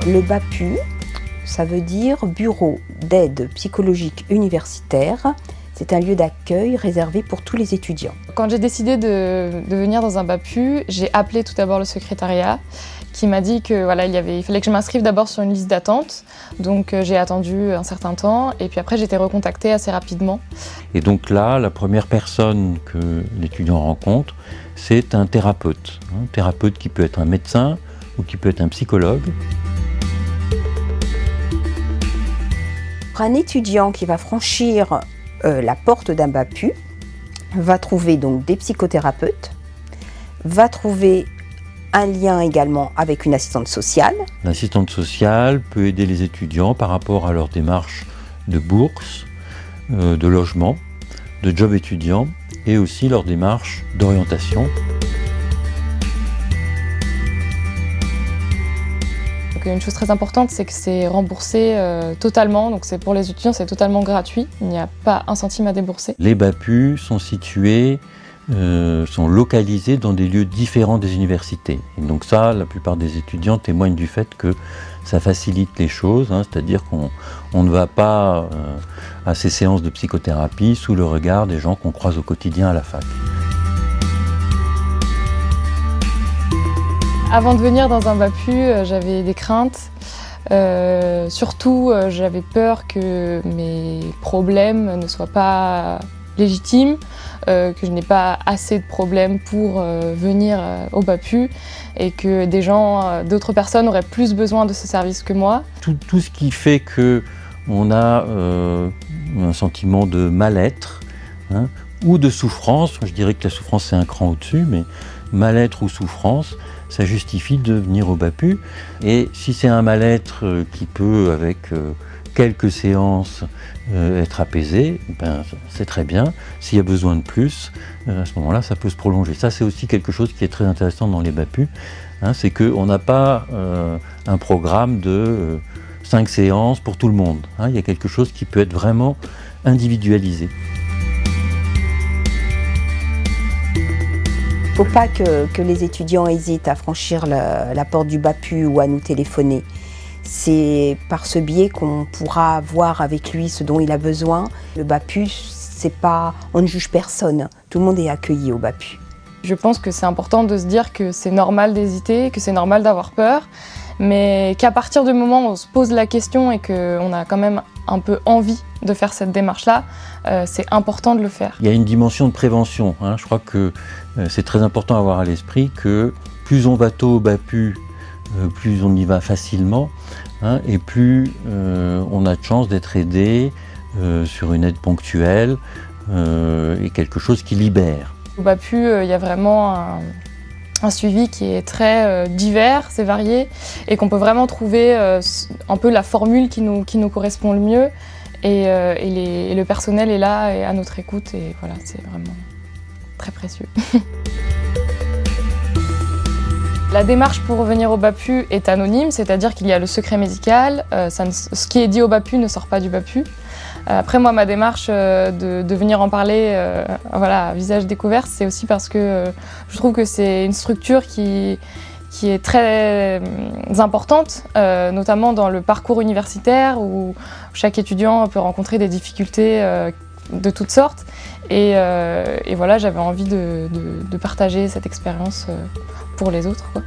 Le BAPU, ça veut dire Bureau d'aide psychologique universitaire. C'est un lieu d'accueil réservé pour tous les étudiants. Quand j'ai décidé de venir dans un BAPU, j'ai appelé tout d'abord le secrétariat qui m'a dit que voilà, il fallait que je m'inscrive d'abord sur une liste d'attente. Donc j'ai attendu un certain temps et puis après j'ai été recontactée assez rapidement. Et donc là, la première personne que l'étudiant rencontre, c'est un thérapeute. Un thérapeute qui peut être un médecin ou qui peut être un psychologue. Un étudiant qui va franchir la porte d'un BAPU va trouver donc des psychothérapeutes, va trouver un lien également avec une assistante sociale. L'assistante sociale peut aider les étudiants par rapport à leur démarche de bourse, de logement, de job étudiant et aussi leur démarche d'orientation. Une chose très importante, c'est que c'est remboursé totalement, donc pour les étudiants c'est totalement gratuit, il n'y a pas un centime à débourser. Les BAPU sont situés, sont localisés dans des lieux différents des universités. Et donc ça, la plupart des étudiants témoignent du fait que ça facilite les choses, hein, c'est-à-dire qu'on ne va pas à ces séances de psychothérapie sous le regard des gens qu'on croise au quotidien à la fac. Avant de venir dans un BAPU, j'avais des craintes. Surtout, j'avais peur que mes problèmes ne soient pas légitimes, que je n'ai pas assez de problèmes pour venir au BAPU et que d'autres personnes auraient plus besoin de ce service que moi. Tout ce qui fait qu'on a un sentiment de mal-être, hein, ou de souffrance, je dirais que la souffrance c'est un cran au-dessus, mais mal-être ou souffrance, ça justifie de venir au BAPU. Et si c'est un mal-être qui peut, avec quelques séances, être apaisé, ben, c'est très bien. S'il y a besoin de plus, à ce moment-là, ça peut se prolonger. Ça, c'est aussi quelque chose qui est très intéressant dans les BAPU, hein, c'est qu'on n'a pas un programme de 5 séances pour tout le monde. Hein, il y a quelque chose qui peut être vraiment individualisé. Il ne faut pas que les étudiants hésitent à franchir la porte du BAPU ou à nous téléphoner. C'est par ce biais qu'on pourra voir avec lui ce dont il a besoin. Le BAPU, on ne juge personne. Tout le monde est accueilli au BAPU. Je pense que c'est important de se dire que c'est normal d'hésiter, que c'est normal d'avoir peur, mais qu'à partir du moment où on se pose la question et qu'on a quand même un peu envie de faire cette démarche-là, c'est important de le faire. Il y a une dimension de prévention, hein. Je crois que c'est très important à avoir à l'esprit que plus on va tôt au BAPU, plus on y va facilement, hein, et plus on a de chance d'être aidé sur une aide ponctuelle et quelque chose qui libère. Au BAPU, il y a vraiment un suivi qui est très divers, c'est varié, et qu'on peut vraiment trouver un peu la formule qui nous correspond le mieux. Et le personnel est là et à notre écoute, et voilà, c'est vraiment très précieux. La démarche pour venir au BAPU est anonyme, c'est-à-dire qu'il y a le secret médical. Ce qui est dit au BAPU ne sort pas du BAPU. Après, moi, ma démarche de venir en parler voilà, à visage découvert, c'est aussi parce que je trouve que c'est une structure qui est très importante, notamment dans le parcours universitaire où chaque étudiant peut rencontrer des difficultés de toutes sortes. Et voilà, j'avais envie de partager cette expérience pour les autres, quoi.